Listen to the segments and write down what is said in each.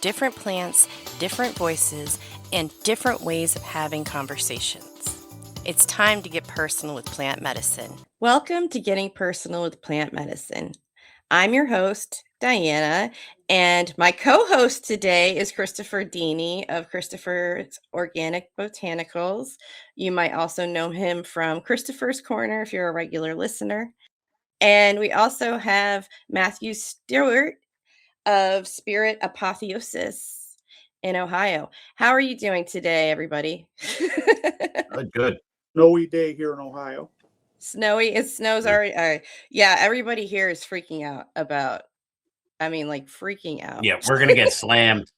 different plants, different voices, and different ways of having conversations. It's time to get personal with plant medicine. Welcome to Getting Personal with Plant Medicine. I'm your host, Diana, and my co host today is Christopher Deeney of Christopher's Organic Botanicals. You might also know him from Christopher's Corner if you're a regular listener. And we also have Matthew Stewart of Spirit Apotheosis in Ohio. How are you doing today, everybody? Good. Snowy day here in Ohio. Snowy. It snows already. Yeah, everybody here is freaking out about. Freaking out. Yeah, we're gonna get slammed.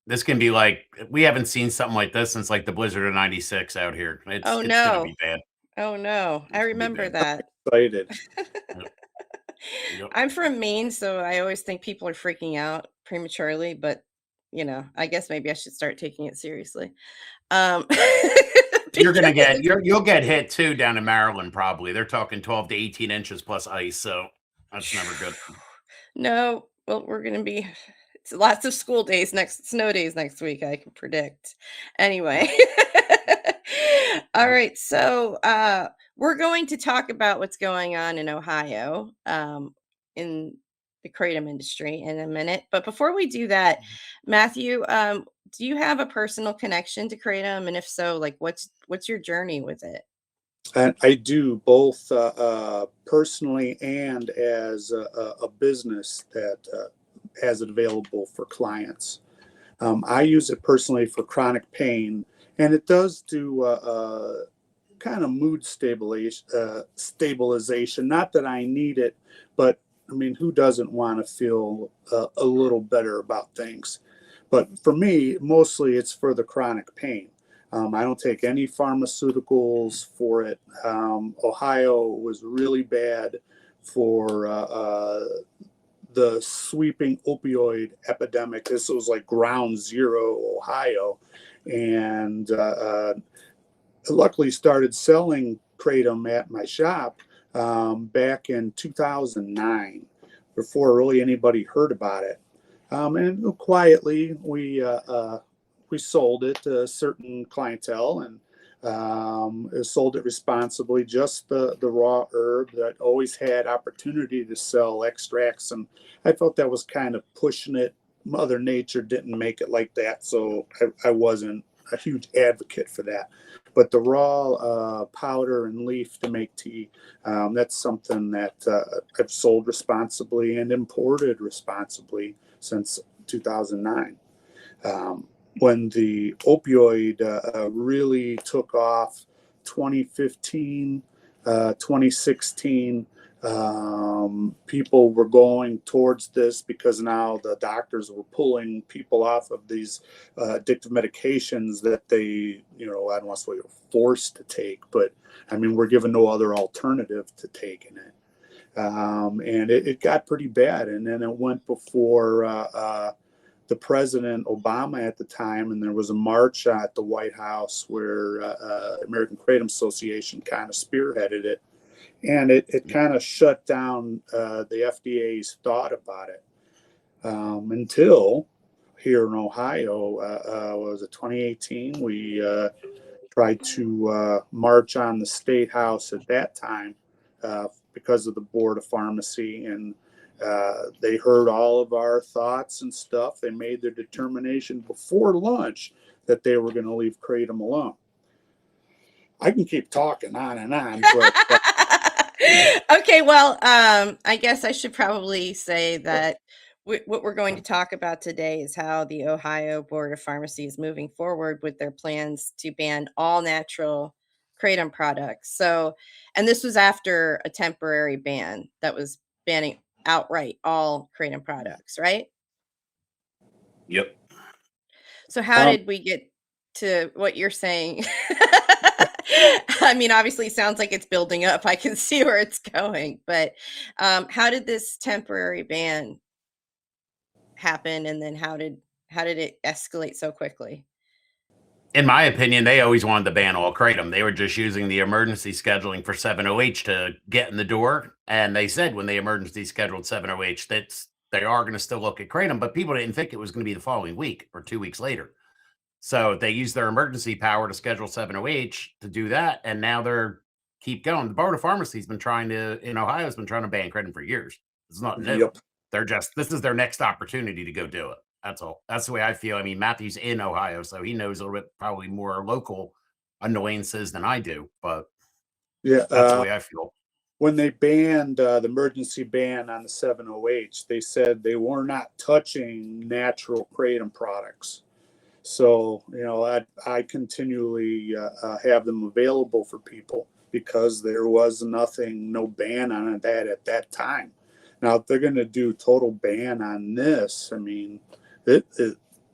This can be like we haven't seen something like this since like the blizzard of '96 out here. It's gonna be bad. Oh no, I remember that. Excited. Yep. I'm from Maine, so I always think people are freaking out prematurely, but I guess maybe I should start taking it seriously. You'll get hit too down in Maryland. Probably they're talking 12 to 18 inches plus ice, so that's never good. No, well, we're gonna be lots of snow days next week. I can predict. Anyway, all right. So we're going to talk about what's going on in Ohio in the kratom industry in a minute. But before we do that, Matthew, do you have a personal connection to kratom? And if so, like what's your journey with it? And I do both personally and as a business that has it available for clients. I use it personally for chronic pain, and it does do kind of mood stabilization. Not that I need it, but I mean, who doesn't want to feel a little better about things? But for me, mostly it's for the chronic pain. I don't take any pharmaceuticals for it. Ohio was really bad for the sweeping opioid epidemic. This was like ground zero, Ohio. And luckily started selling kratom at my shop back in 2009, before really anybody heard about it. And quietly, we sold it to a certain clientele and sold it responsibly, just the raw herb. That always had opportunity to sell extracts, and I felt that was kind of pushing it. Mother Nature didn't make it like that, so I wasn't a huge advocate for that. But the raw powder and leaf to make tea, that's something that I've sold responsibly and imported responsibly since 2009. When the opioid really took off, 2015, 2016, people were going towards this because now the doctors were pulling people off of these addictive medications that they, I don't want to say were forced to take, but I mean, we're given no other alternative to taking it. And it got pretty bad. And then it went before the President Obama at the time, and there was a march at the White House where American Kratom Association kind of spearheaded it. And it kind of shut down the FDA's thought about it until here in Ohio, was it 2018? We tried to march on the State House at that time because of the Board of Pharmacy, and they heard all of our thoughts and stuff. They made their determination before lunch that they were going to leave kratom alone. I can keep talking on and on, but okay, well, I guess I should probably say that what we're going to talk about today is how the Ohio Board of Pharmacy is moving forward with their plans to ban all natural kratom products. So, and this was after a temporary ban that was banning outright all kratom products, right? Yep. So how did we get to what you're saying? I mean, obviously it sounds like it's building up. I can see where it's going, but how did this temporary ban happen, and then how did it escalate so quickly? In my opinion, they always wanted to ban all kratom. They were just using the emergency scheduling for 7-OH to get in the door. And they said when they emergency scheduled 7-OH, that's they are going to still look at kratom, but people didn't think it was going to be the following week or 2 weeks later. So they used their emergency power to schedule 7OH to do that, and now they're keep going. The Board of Pharmacy has been trying to in Ohio has been trying to ban kratom for years. It's not new. Yep. They're just this is their next opportunity to go do it. That's all. That's the way I feel. I mean, Matthew's in Ohio, so he knows a little bit probably more local annoyances than I do, but Yeah. that's the way I feel. When they banned the emergency ban on the 7OH, they said they were not touching natural kratom products. So, I continually have them available for people because there was no ban on that at that time. Now, if they're going to do total ban on this, I mean,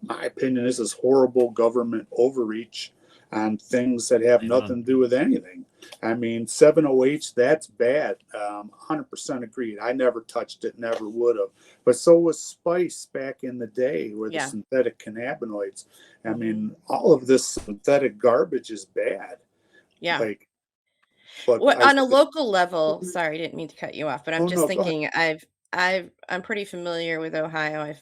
my opinion, this is horrible government overreach on things that have nothing to do with anything. I mean, 7OH, that's bad. 100% agreed. I never touched it, never would have. But so was spice back in the day, where the synthetic cannabinoids. I mean, all of this synthetic garbage is bad. Yeah. But on a local level, sorry, I didn't mean to cut you off, but I'm just thinking I'm pretty familiar with Ohio. I've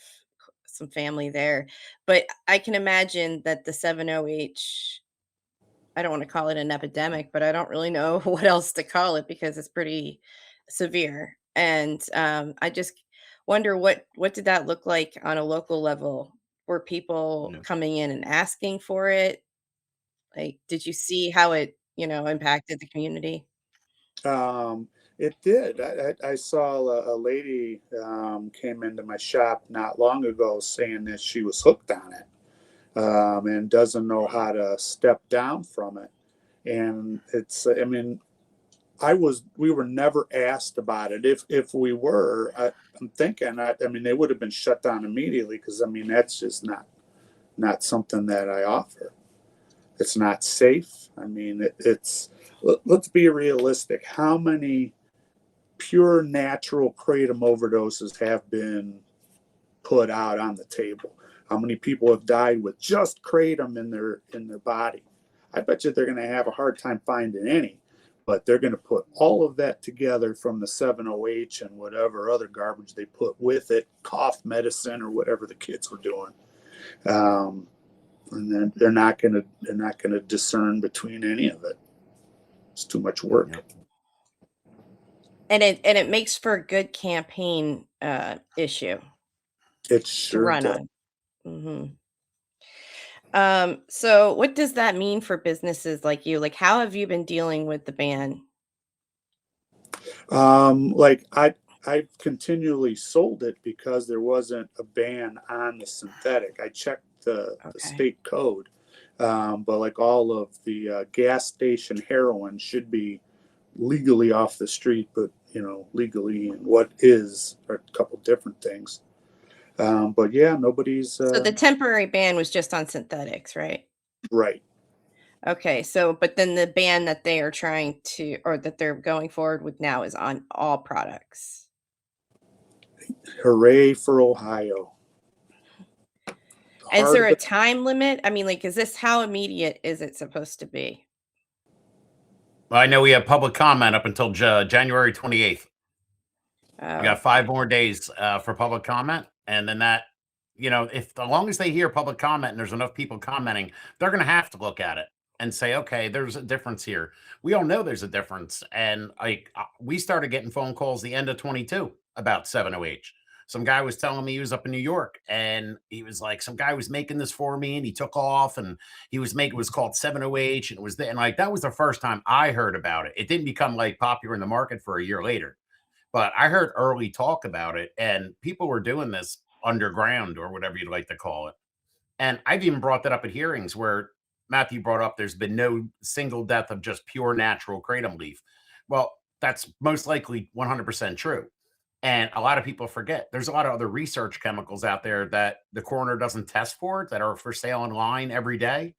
some family there, but I can imagine that the 7OH, I don't want to call it an epidemic, but I don't really know what else to call it because it's pretty severe. And I just wonder what did that look like on a local level? Were people coming in and asking for it? Like, did you see how it, impacted the community? It did. I saw a lady came into my shop not long ago saying that she was hooked on it, and doesn't know how to step down from it. And I mean, we were never asked about it. If we were, I'm thinking, I mean, they would have been shut down immediately, because I mean, that's just not something that I offer. It's not safe. I mean, let's be realistic. How many pure natural kratom overdoses have been put out on the table? How many people have died with just kratom in their body? I bet you they're going to have a hard time finding any, but they're going to put all of that together from the 7OH and whatever other garbage they put with it, cough medicine or whatever the kids were doing. And then they're not going to discern between any of it. It's too much work. Yep. And it makes for a good campaign issue It to sure run does. on. So what does that mean for businesses like you? Like, how have you been dealing with the ban? Like I've continually sold it because there wasn't a ban on the synthetic. I checked the state code, but like all of the gas station heroin should be legally off the street, but legally and what is are a couple different things. But yeah, nobody's So the temporary ban was just on synthetics, right? right. Okay, so but then the ban that they are trying to, or that they're going forward with now, is on all products. Hooray for Ohio. Is there a time limit? I mean, like, is this, how immediate is it supposed to be? Well, I know we have public comment up until January 28th. We got 5 more days for public comment, and then that, if as long as they hear public comment and there's enough people commenting, they're going to have to look at it and say, okay, there's a difference here. We all know there's a difference, and we started getting phone calls the end of 22 about 7OH. Some guy was telling me he was up in New York, and he was like, some guy was making this for me, and he took off, and he was making, it was called 7OH, and it was and like that was the first time I heard about it. It didn't become like popular in the market for a year later. But I heard early talk about it, and people were doing this underground or whatever you'd like to call it. And I've even brought that up at hearings where Matthew brought up there's been no single death of just pure natural kratom leaf. Well, that's most likely 100% true. And a lot of people forget there's a lot of other research chemicals out there that the coroner doesn't test for that are for sale online every day.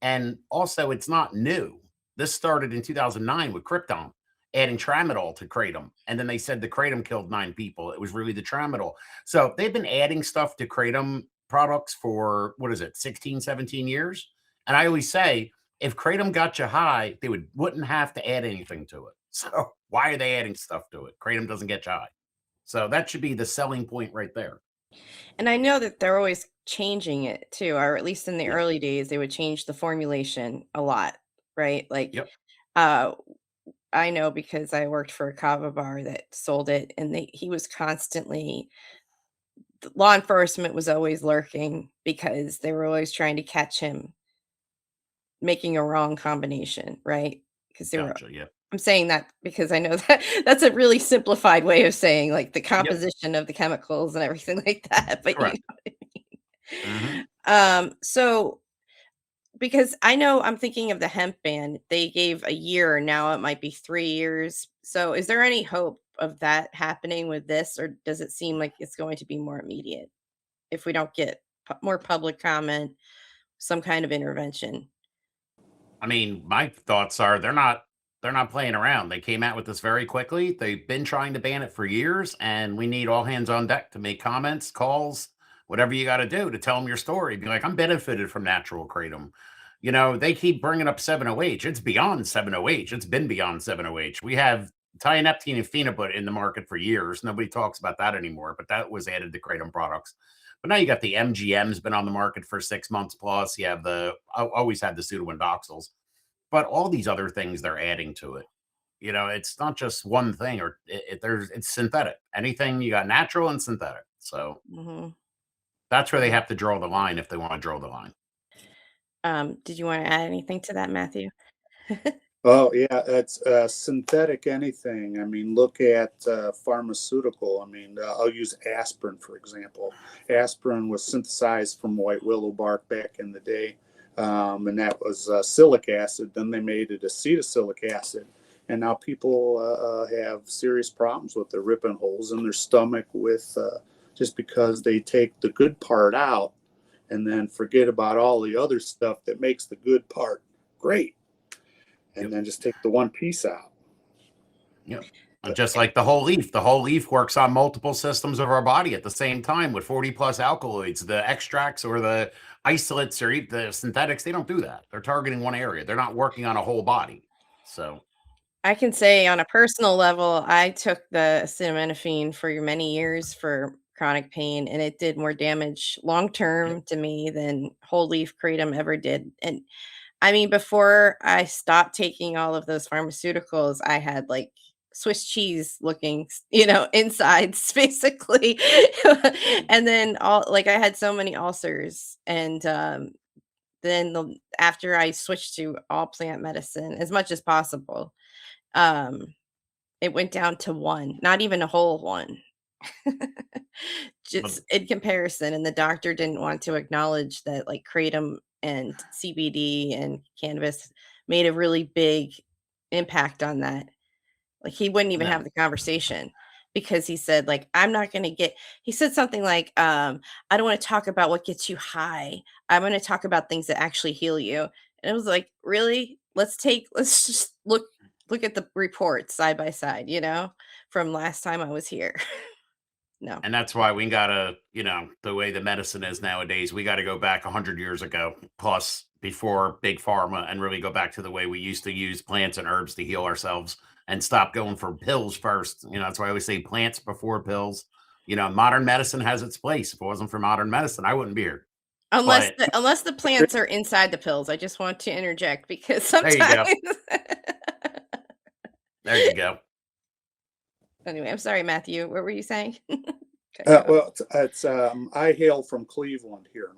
And also, it's not new. This started in 2009 with Krypton, adding tramadol to kratom. And then they said the kratom killed 9 people. It was really the tramadol. So they've been adding stuff to kratom products for, what is it, 16, 17 years? And I always say, if kratom got you high, they wouldn't have to add anything to it. So why are they adding stuff to it? Kratom doesn't get you high. So that should be the selling point right there. And I know that they're always changing it too, or at least in the Yep. early days, they would change the formulation a lot, right? Like, Yep. uh, I know because I worked for a kava bar that sold it, and he was constantly the law enforcement was always lurking because they were always trying to catch him making a wrong combination, right? Because they were Gotcha. Yep. I'm saying that because I know that that's a really simplified way of saying, like, the Yep. composition of the chemicals and everything like that, but you Correct. know what I mean. Hmm. So because I know I'm thinking of the hemp ban, they gave a year, now it might be 3 years. So is there any hope of that happening with this, or does it seem like it's going to be more immediate if we don't get more public comment, some kind of intervention? I mean, my thoughts are they're not playing around. They came out with this very quickly. They've been trying to ban it for years, and we need all hands on deck to make comments, calls, whatever you got to do to tell them your story. Be like, I'm benefited from natural kratom. They keep bringing up 7-OH. It's beyond 7-OH. It's been beyond 7-OH. We have tianeptine and phenibut in the market for years. Nobody talks about that anymore, but that was added to kratom products. But now you got the MGM's been on the market for 6 months plus. You have always had the pseudoindoxils, but all these other things they're adding to it. It's not just one thing, or it's synthetic. Anything you got natural and synthetic. So Mhm. that's where they Yeah. have to draw the line if they want to draw the line. Did you wanna add anything to that, Matthew? Oh, yeah, it's synthetic anything. I mean, look at pharmaceutical. I mean, I'll use aspirin, for example. Aspirin was synthesized from white willow bark back in the day, and that was silic acid. Then they made it acetylsilic acid. And now people have serious problems with their ripping holes in their stomach with just because they take the good part out and then forget about all the other stuff that makes the good part great, and Yep. then just take the one piece out. Yep. And just like the whole leaf works on multiple systems of our body at the same time with 40 plus alkaloids. The extracts or the isolates or the synthetics, they don't do that. They're targeting one area. They're not working on a whole body. So, I can say on a personal level, I took the acetaminophen for many years for chronic pain, and it did more damage long yep. term to me than whole leaf kratom ever did. And I mean, before I stopped taking all of those pharmaceuticals, I had like Swiss cheese looking, insides basically. And then I had so many ulcers. And then after I switched to all plant medicine as much as possible, um, it went down to 1, not even a whole 1. But Just in comparison, and the doctor didn't want to acknowledge that, like, kratom and CBD and cannabis made a really big impact on that. Like, he wouldn't even have no. the conversation because he said, like, "I'm not gonna get" he said something like, "I don't wanna talk about what gets you high. I'm gonna talk about things that actually heal you." And it was like, "Really? Let's just look at the reports side by side, from last time I was here." No. And that's why we gotta, the way the medicine is nowadays, we gotta go back 100 years ago plus before big pharma and really go back to the way we used to use plants and herbs to heal ourselves and stop going for pills first. That's why I always say plants before pills. Modern medicine has its place. If it wasn't for modern medicine, I wouldn't be here. Unless But the plants are inside the pills. I just want to interject because there you sometimes go. There you go. Anyway, I'm sorry, Matthew. What were you saying? Cut you off. Well, I hail from Cleveland here in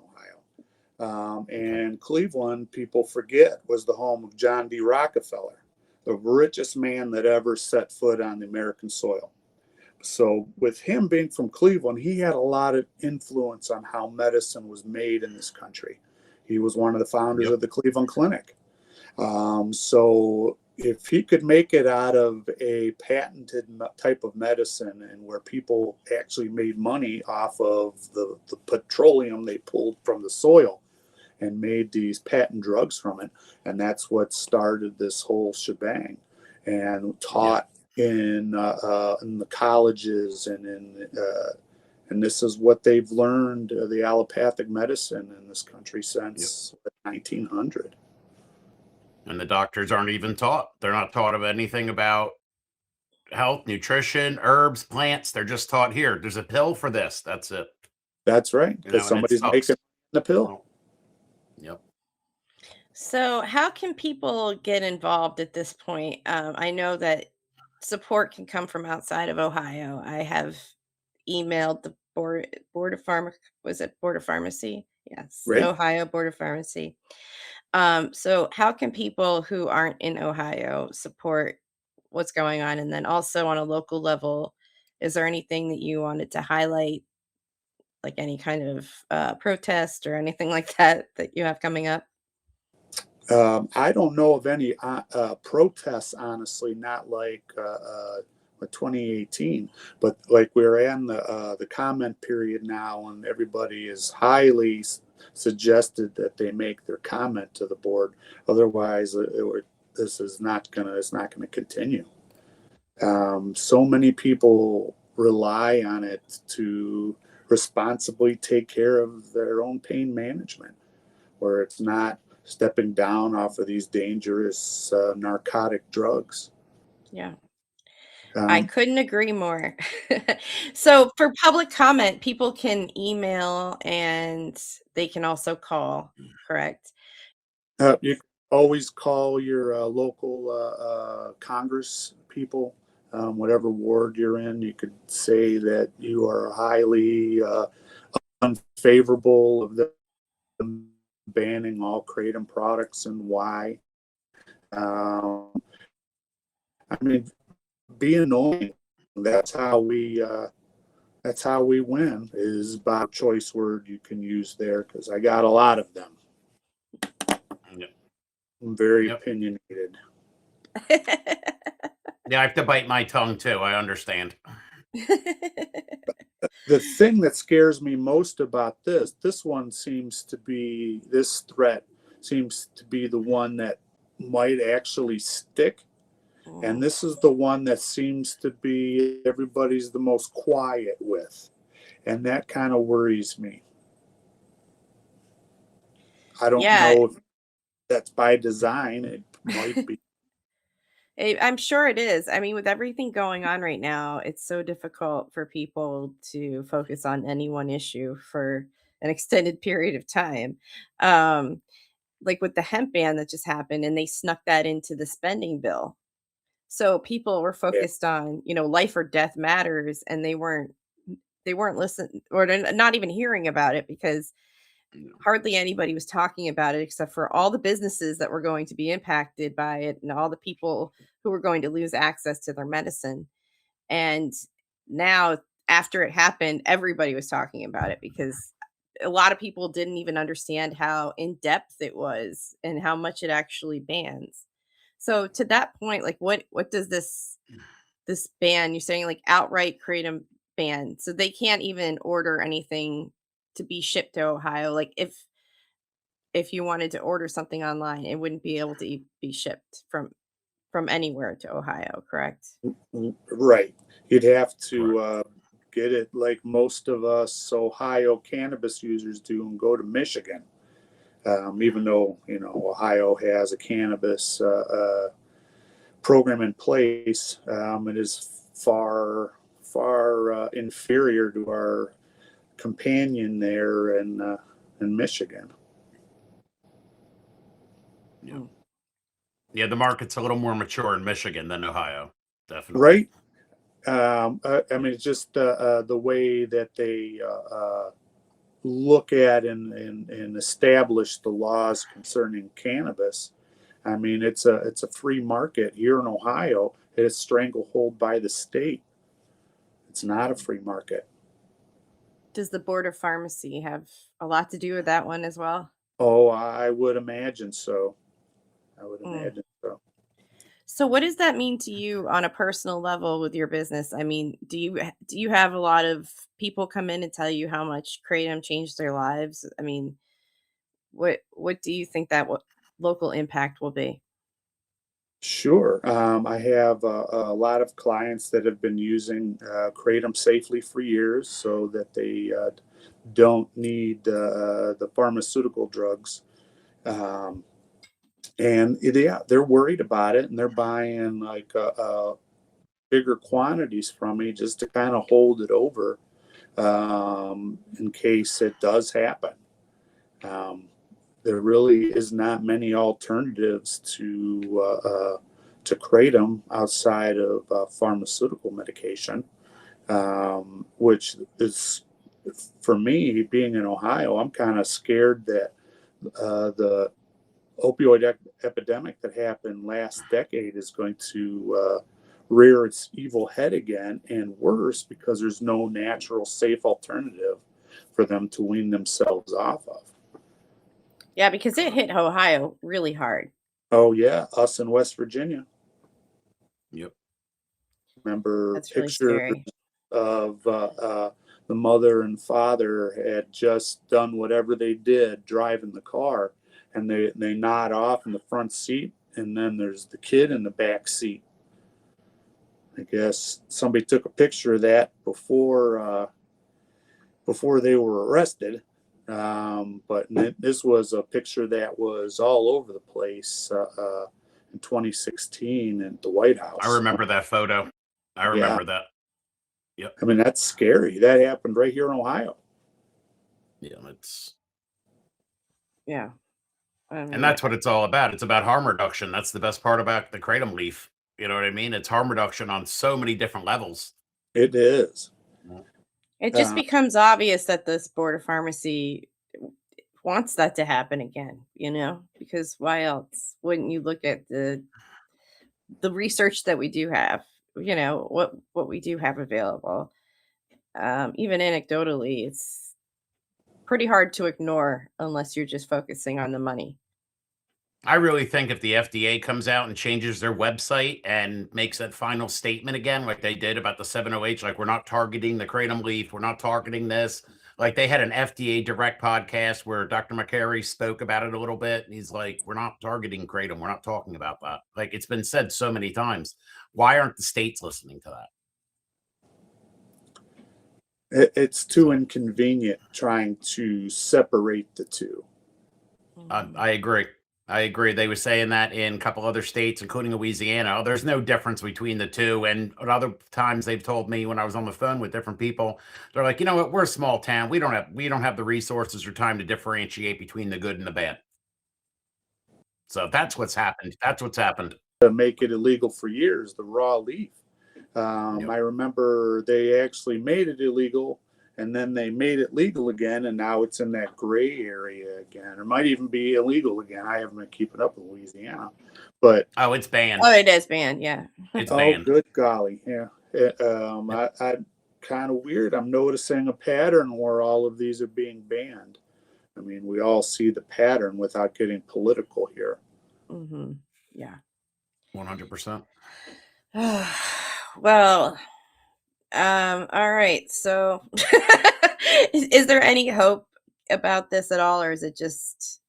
Ohio. Okay. And Cleveland, people forget, was the home of John D. Rockefeller, the richest man that ever set foot on the American soil. So, with him being from Cleveland, he had a lot of influence on how medicine was made in this country. He was one of the founders Yep. of the Cleveland Clinic. So if he could make it out of a patented type of medicine and where people actually made money off of the petroleum they pulled from the soil and made these patent drugs from it, and that's what started this whole shebang and Yep. taught in the colleges and this is what they've learned the allopathic medicine in this country Yep. since 1900. And the doctors aren't even taught. They're not taught of anything about health, nutrition, herbs, plants. They're just taught here. There's a pill for this. That's it. That's right, You because know, and it somebody's sucks. making the pill. Well, yep. So, how can people get involved at this point? I know that support can come from outside of Ohio. I have emailed the board of pharma. Was it board of pharmacy? Yes, the Right. Ohio Board of Pharmacy. So, how can people who aren't in Ohio support what's going on? And then also on a local level, is there anything that you wanted to highlight, like any kind of protest or anything like that that you have coming up? I don't know of any protests, honestly, not like 2018, but like we're in the comment period now, and everybody is highly suggested that they make their comment to the board. Otherwise, this is not gonna it's not gonna continue. So many people rely on it to responsibly take care of their own pain management, where it's not stepping down off of these dangerous narcotic drugs. Yeah. I Um, couldn't agree more. So for public comment, people can email and they can also call, correct? you can always call your local Congress people, whatever ward you're in. You could say that you are highly unfavorable of them banning all kratom products and why. Um, I mean, be annoying. That's how we that's how we win, is by choice word you can use there, because I got a lot of them. Yep. I'm very Yep. opinionated. Yeah, I have to bite my tongue too. I understand. The thing that scares me most about this threat seems to be the one that might actually stick. And Mm. this is the one that seems to be everybody's the most quiet with. And that kind of worries me. I don't Yeah, know if that's by design. It might be. I'm sure it is. I mean, with everything going on right now, it's so difficult for people to focus on any one issue for an extended period of time. Um, like with the hemp ban that just happened, and they snuck that into the spending bill. So people were Yeah. focused on, life or death matters, and they weren't listening, or they're not even hearing about it, because hardly anybody was talking about it except for all the businesses that were going to be impacted by it and all the people who were going to lose access to their medicine. And now, after it happened, everybody was talking about it because a lot of people didn't even understand how in depth it was and how much it actually bans. So to that point, like what does this ban, you're saying, like, outright kratom ban? So they can't even order anything to be shipped to Ohio. Like if you wanted to order something online, it wouldn't be able to be shipped from anywhere to Ohio, correct? Right. You'd have to Correct. get it like most of us Ohio cannabis users do and go to Michigan. Even though, Ohio has a cannabis program in place, it is far inferior to our companion there in Michigan. Yeah. Mm. Yeah, the market's a little more mature in Michigan than Ohio. Definitely. Right. I mean, it's just the way that they look at and establish the laws concerning cannabis. I mean, it's a free market here in Ohio. It is stranglehold by the state. It's not a free market. Does the Board of Pharmacy have a lot to do with that one as well? Oh, I would imagine so. I would Mm. imagine so. So what does that mean to you on a personal level with your business? I mean, do you have a lot of people come in and tell you how much kratom changed their lives? I mean, what do you think that local impact will be? Sure. I have a lot of clients that have been using kratom safely for years, so that they don't need the pharmaceutical drugs. Um, and yeah, they're worried about it, and they're buying like bigger quantities from me just to kind of hold it over in case it does happen. There really is not many alternatives to kratom outside of pharmaceutical medication, which is, for me, being in Ohio, I'm kind of scared that the opioid epidemic that happened last decade is going to rear its evil head again, and worse, because there's no natural, safe alternative for them to wean themselves off of. Yeah, because it hit Ohio really hard. Oh yeah, us in West Virginia. Yep. Remember That's really pictures scary. of the mother and father had just done whatever they did driving the car, and they nod off in the front seat, and then there's the kid in the back seat. I guess somebody took a picture of that before they were arrested. But this was a picture that was all over the place in 2016 at the White I House. remember that photo. I Yeah, remember that. Yep. I mean, that's scary. That happened right here in Ohio. Yeah, it's Yeah. I and mean, that's what it's all about. It's about harm reduction. That's the best part about the kratom leaf. You know what I mean? It's harm reduction on so many different levels. It is. Mm. it just Uh, becomes obvious that this board of pharmacy wants that to happen again, because why else wouldn't you look at the research that we do have, what we do have available. Even anecdotally, it's pretty hard to ignore unless you're just focusing on the money. I really think if the FDA comes out and changes their website and makes that final statement again, like they did about the 7OH, like we're not targeting the kratom leaf, we're not targeting this. Like they had an FDA direct podcast where Dr. McCary spoke about it a little bit. And he's like, we're not targeting kratom. We're not talking about that. Like it's been said so many times. Why aren't the states listening to that? it's too So inconvenient trying to separate the two. Mhm. I agree. I agree. They were saying that in a couple other states, including Louisiana. There's no difference between the two. And at other times they've told me when I was on the phone with different people, they're like, you know what, we're a small town. We don't have the resources or time to differentiate between the good and the bad. So that's what's happened. That's what's happened. To make it illegal for years, the raw leaf. Yep. I remember they actually made it illegal, and then they made it legal again, and now it's in that gray area again. It might even be illegal again. I haven't been keeping up with Louisiana, but Oh, it's Oh, banned. it is banned. Yeah. It's oh, banned. good golly, yeah. Yep. I kind of weird. I'm noticing a pattern where all of these are being banned. I mean, we all see the pattern without getting political here. Hmm. Yeah. 100%. Well, all right. So, is there any hope about this at all, or is it just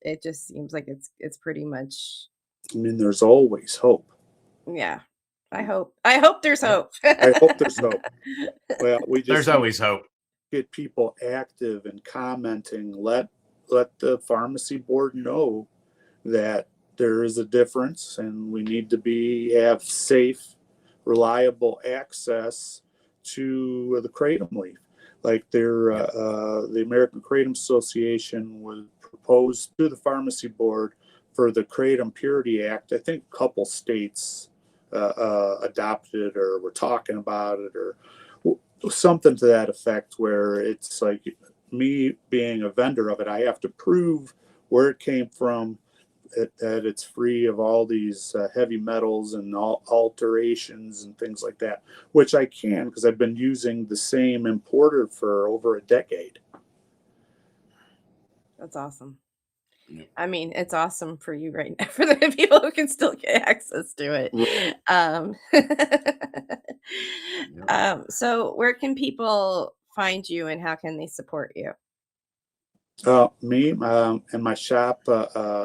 seems like it's pretty much. I mean, there's always hope. Yeah. I hope there's Yep. hope. I hope there's hope. Well, we There's just need always hope. get people active and commenting. Let the pharmacy board know that there is a difference, and we need to have safe, reliable access to the kratom leaf. Like Yep. the American Kratom Association was proposed to the pharmacy board for the Kratom Purity Act. I think a couple states adopted it or were talking about it, or something to that effect, where it's like, me being a vendor of it, I have to prove where it came from, that it's free of all these heavy metals and alterations and things like that, which I can because I've been using the same importer for over a decade. That's awesome. Yep. I mean, it's awesome for you right now for the people who can still get access to it. Yep. So where can people find you and how can they support you? Me and my shop,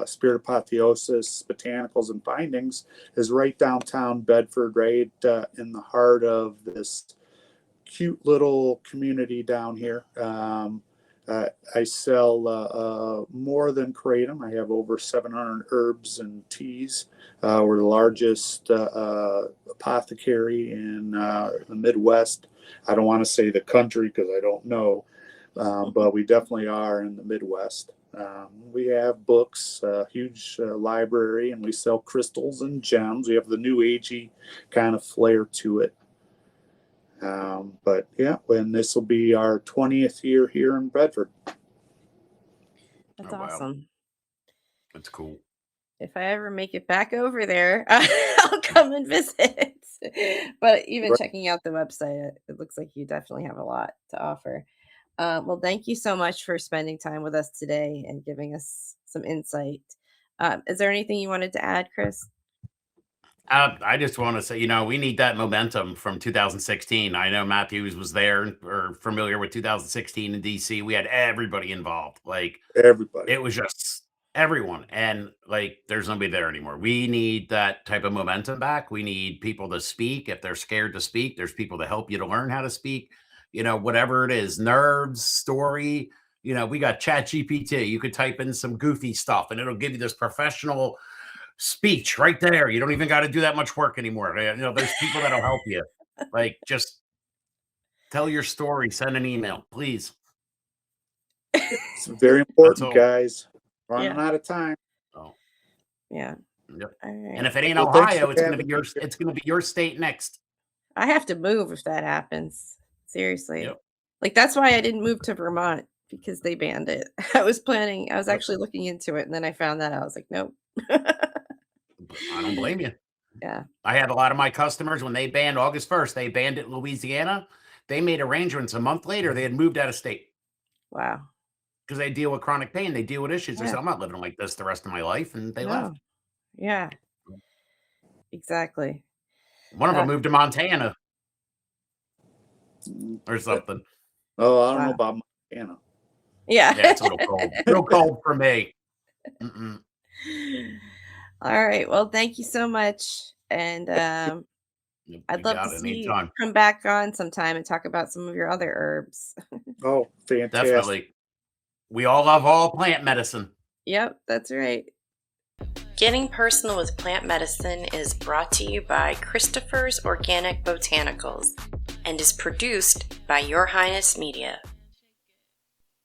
Spirit Apotheosis Botanicals and Findings, is right downtown Bedford, right in the heart of this cute little community down here. I sell more than kratom. I have over 700 herbs and teas. We're the largest apothecary in the Midwest. I don't want to say the country because I don't know, but we definitely are in the Midwest. We have books, a huge library, and we sell crystals and gems. We have the new agey kind of flair to it. But yeah, when this will be our 20th year here in Bedford. That's Oh, wow. awesome. That's cool. If I ever make it back over there, I'll come and visit. But even Right. checking out the website, it looks like you definitely have a lot to offer. Well, thank you so much for spending time with us today and giving us some insight. Is there anything you wanted to add, Chris? I just want to say, we need that momentum from 2016. I know Matthews was there or familiar with 2016 in DC. We had everybody involved. Like, Everybody. it was just everyone. And like, there's nobody there anymore. We need that type of momentum back. We need people to speak. If they're scared to speak, there's people to help you to learn how to speak, whatever it is, nerves, story. We got Chat GPT. You could type in some goofy stuff and it'll give you this professional speech right there. You don't even got to do that much work anymore. There's people that'll help you. Like, just tell your story, send an email, please. It's very important, guys. Running Yeah. out of time. Oh, Yeah. yep. All right. And if it ain't Well, thanks Ohio, for it's gonna having be me yours. here. It's gonna be your state next. I have to move if that happens. Seriously. Yep. Like, that's why I didn't move to Vermont because they banned it. I was Yep. actually looking into it, and then I found that I was like, nope. I don't blame you. Yeah. I had a lot of my customers when they banned August 1st, they banned it in Louisiana. They made arrangements a month later. They had moved out of state Wow. because they deal with chronic pain. They deal with issues. They Yeah. said, I'm not living like this the rest of my life. And they No. left. Yeah. Exactly. One of them Uh, moved to Montana Mm, or something. Oh, I don't know wow. about Montana. Yeah. Yeah, it's a little cold. Real cold for me. Mm-mm. All right. Well, thank you so much. And You I'd love to got it see anytime. come back on sometime and talk about some of your other herbs. Oh, fantastic. Definitely. We all love all plant medicine. Yep, that's right. Getting Personal with Plant Medicine is brought to you by Christopher's Organic Botanicals and is produced by Your Highness Media.